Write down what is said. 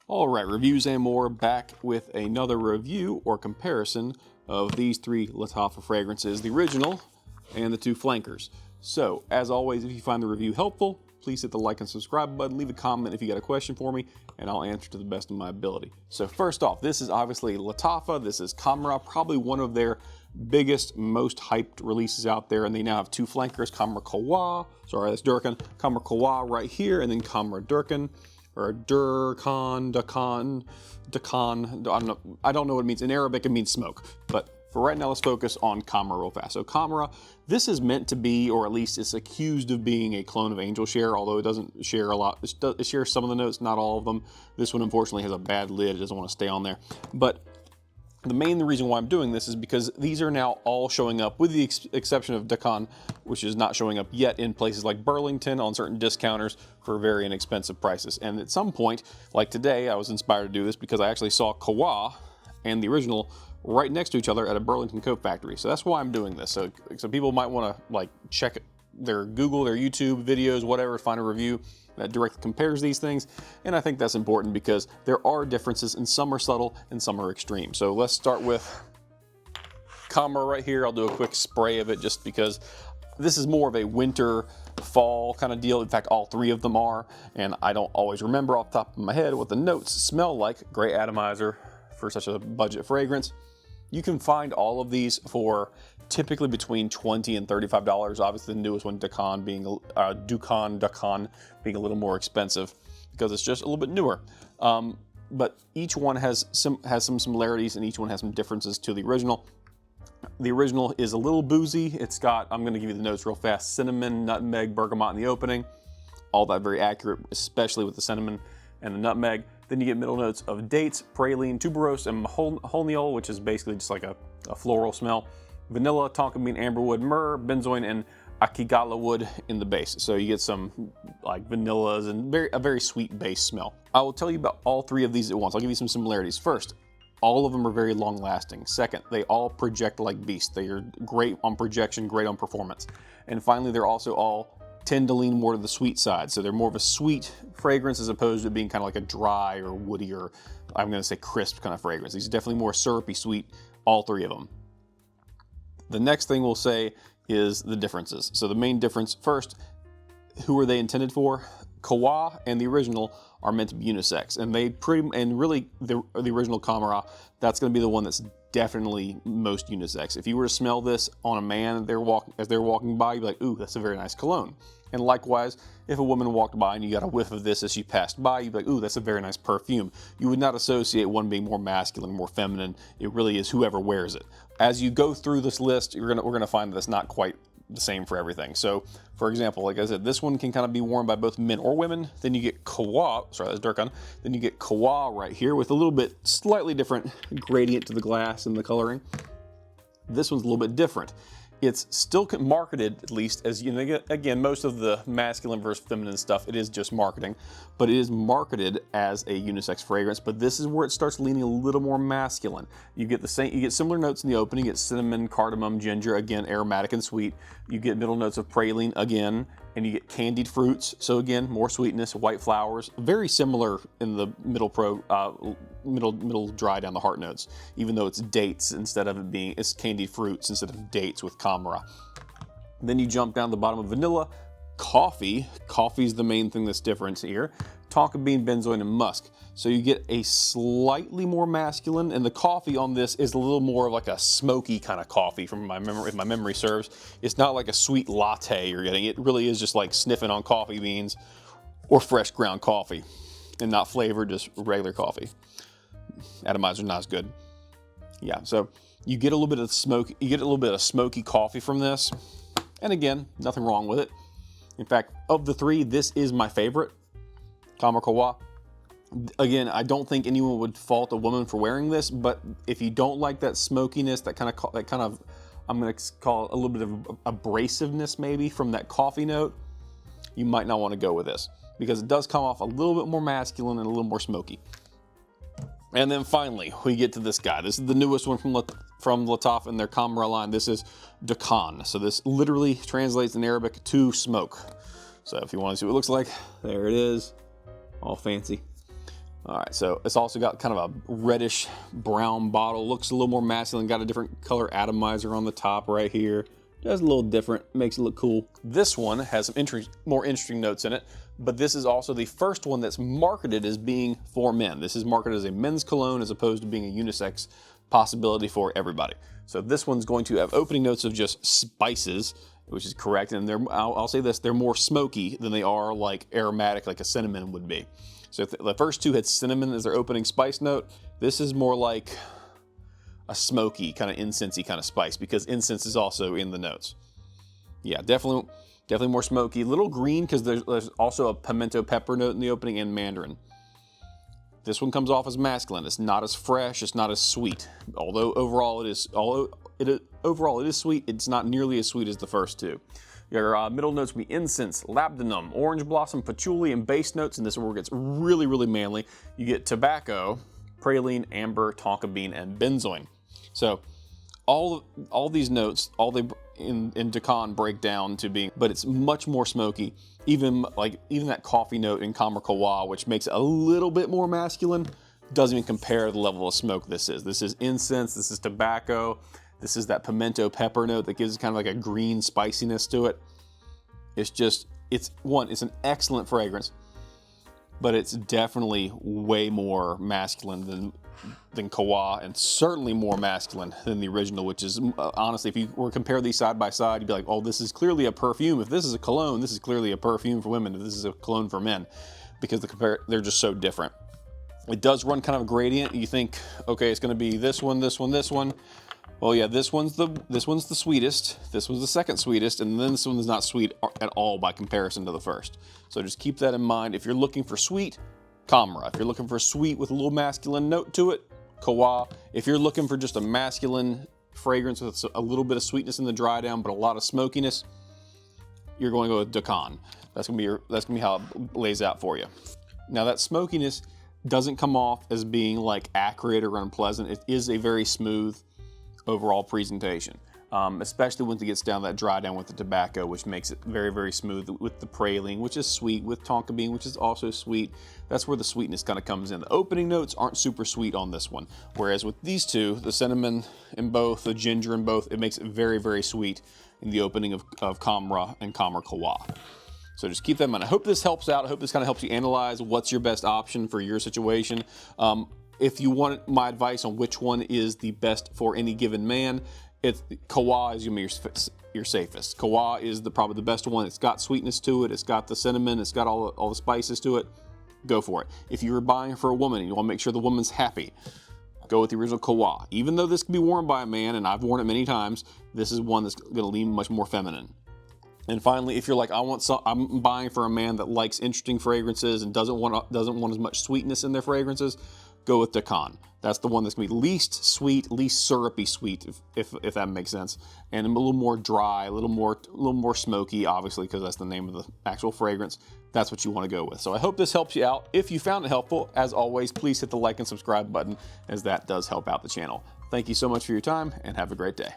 All right, reviews and more, back with another review or comparison of these three Lattafa fragrances, the original and the two flankers. So, as always, if you find the review helpful, please hit the like and subscribe button, leave a comment if you got a question for me, and I'll answer to the best of my ability. So first off, this is obviously Lattafa, this is Khamrah, probably one of their biggest, most hyped releases out there, and they now have two flankers, Khamrah Qahwa, sorry, that's Dukhan, Khamrah Qahwa right here, and then Khamrah Dukhan, or Dukhan, I don't know what it means. In Arabic, it means smoke. But for right now, let's focus on Khamrah real fast. So Khamrah, this is meant to be, or at least it's accused of being a clone of Angel Share, although it doesn't share a lot. It shares some of the notes, not all of them. This one, unfortunately, has a bad lid. It doesn't want to stay on there. But the main reason why I'm doing this is because these are now all showing up, with the exception of Dukhan, which is not showing up yet in places like Burlington on certain discounters for very inexpensive prices. And at some point, like today, I was inspired to do this because I actually saw Qahwa and the original right next to each other at a Burlington coat factory. So that's why I'm doing this. So people might want to like check their Google, their YouTube videos, whatever, find a review that directly compares these things, and I think that's important because there are differences, and some are subtle and some are extreme. So let's start with Khamrah right here. I'll do a quick spray of it just because this is more of a winter, fall kind of deal. In fact, all three of them are, and I don't always remember off the top of my head what the notes smell like. Great atomizer for such a budget fragrance. You can find all of these for typically between $20 and $35. Obviously, the newest one, Dukhan, being a little more expensive because it's just a little bit newer. But each one has some similarities, and each one has some differences to the original. The original is a little boozy. It's got, I'm going to give you the notes real fast: cinnamon, nutmeg, bergamot in the opening. All that very accurate, especially with the cinnamon and the nutmeg. Then you get middle notes of dates, praline, tuberose, and mahonial, which is basically just like a floral smell. Vanilla, tonka bean, amberwood, myrrh, benzoin, and akigala wood in the base. So you get some like vanillas and a very sweet base smell. I will tell you about all three of these at once. I'll give you some similarities. First, all of them are very long lasting. Second, they all project like beasts. They are great on projection, great on performance. And finally, they're also all tend to lean more to the sweet side. So they're more of a sweet fragrance as opposed to being kind of like a dry or woody, or I'm going to say crisp kind of fragrance. These are definitely more syrupy sweet, all three of them. The next thing we'll say is the differences. So the main difference first, who are they intended for? Qahwa and the original are meant to be unisex, and really the original Khamrah, that's going to be the one that's definitely most unisex. If you were to smell this on a man as they're walking by, you'd be like, ooh, that's a very nice cologne. And likewise, if a woman walked by and you got a whiff of this as she passed by, you'd be like, ooh, that's a very nice perfume. You would not associate one being more masculine, more feminine. It really is whoever wears it. As you go through this list, we're gonna find that it's not quite the same for everything. So, for example, like I said, this one can kind of be worn by both men or women. Then you get Qahwa, sorry, that's Dukhan. Then you get Qahwa right here with a little bit slightly different gradient to the glass and the coloring. This one's a little bit different. It's still marketed, at least, as, you know, again, most of the masculine versus feminine stuff, it is just marketing, but it is marketed as a unisex fragrance. But this is where it starts leaning a little more masculine. You get similar notes in the opening. You get cinnamon, cardamom, ginger, again, aromatic and sweet. You get middle notes of praline again, and you get candied fruits. So again, more sweetness, white flowers, very similar in the middle dry down the heart notes, even though it's dates instead of it's candied fruits instead of dates with Khamrah. Then you jump down the bottom of vanilla, coffee. Coffee's the main thing that's different here. Tonka bean, benzoin, and musk. So you get a slightly more masculine, and the coffee on this is a little more of like a smoky kind of coffee from my memory, if my memory serves. It's not like a sweet latte you're getting. It really is just like sniffing on coffee beans or fresh ground coffee, and not flavored, just regular coffee. Atomizer's not as good. Yeah, so you get a little bit of smoke. You get a little bit of smoky coffee from this, and again, nothing wrong with it. In fact, of the three, this is my favorite, Khamrah Qahwa. Again, I don't think anyone would fault a woman for wearing this, but if you don't like that smokiness, that kind of, I'm going to call it a little bit of abrasiveness maybe from that coffee note, you might not want to go with this because it does come off a little bit more masculine and a little more smoky. And then finally, we get to this guy. This is the newest one from Lattafa in their Khamrah line. This is Dukhan. So this literally translates in Arabic to smoke. So if you want to see what it looks like, there it is, all fancy. All right, so it's also got kind of a reddish brown bottle. Looks a little more masculine. Got a different color atomizer on the top right here. Does a little different, makes it look cool. This one has some more interesting notes in it, but this is also the first one that's marketed as being for men. This is marketed as a men's cologne as opposed to being a unisex possibility for everybody. So this one's going to have opening notes of just spices, which is correct, and I'll say this, they're more smoky than they are like aromatic, like a cinnamon would be. So if the first two had cinnamon as their opening spice note, this is more like a smoky, kind of incensey kind of spice, because incense is also in the notes. Yeah, definitely more smoky. A little green because there's also a pimento pepper note in the opening and mandarin. This one comes off as masculine. It's not as fresh. It's not as sweet. Although overall it is sweet, it's not nearly as sweet as the first two. Your middle notes will be incense, labdanum, orange blossom, patchouli, and base notes. And this is where it gets really, really manly. You get tobacco, praline, amber, tonka bean, and benzoin. So all these notes, in Dukhan break down to being, but it's much more smoky. Even that coffee note in Khamrah Qahwa, which makes it a little bit more masculine, doesn't even compare to the level of smoke this is. This is incense, this is tobacco, this is that pimento pepper note that gives it kind of like a green spiciness to it. It's an excellent fragrance, but it's definitely way more masculine than Qahwa, and certainly more masculine than the original, which is honestly, if you were to compare these side by side, you'd be like, oh, this is clearly a perfume. If this is a cologne, this is clearly a perfume for women. If this is a cologne for men, because they're just so different. It does run kind of a gradient. You think, okay, it's going to be this one, this one, this one. Well, yeah, this one's the sweetest. This one's the second sweetest, and then this one is not sweet at all by comparison to the first. So just keep that in mind. If you're looking for sweet, Khamrah. If you're looking for sweet with a little masculine note to it, Qahwa. If you're looking for just a masculine fragrance with a little bit of sweetness in the dry down, but a lot of smokiness, you're going to go with Dukhan. That's gonna be how it lays out for you. Now that smokiness doesn't come off as being like acrid or unpleasant. It is a very smooth overall presentation. Especially once it gets down that dry down with the tobacco, which makes it very, very smooth, with the praline, which is sweet, with tonka bean, which is also sweet. That's where the sweetness kind of comes in. The opening notes aren't super sweet on this one, whereas with these two, the cinnamon in both, the ginger in both, it makes it very, very sweet in the opening of Khamrah and Khamrah Qahwa. So just keep that in mind. I hope this helps out. I hope this kind of helps you analyze what's your best option for your situation. If you want my advice on which one is the best for any given man, Qahwa is going to be your safest. Qahwa is probably the best one. It's got sweetness to it. It's got the cinnamon. It's got all the spices to it. Go for it. If you're buying for a woman and you want to make sure the woman's happy, go with the original Qahwa. Even though this can be worn by a man, and I've worn it many times, this is one that's going to lean much more feminine. And finally, if you're like, I'm buying for a man that likes interesting fragrances and doesn't want as much sweetness in their fragrances, go with Dukhan. That's the one that's going to be least sweet, least syrupy sweet, if that makes sense, and a little more dry, a little more smoky, obviously, because that's the name of the actual fragrance. That's what you want to go with. So I hope this helps you out. If you found it helpful, as always, please hit the like and subscribe button, as that does help out the channel. Thank you so much for your time, and have a great day.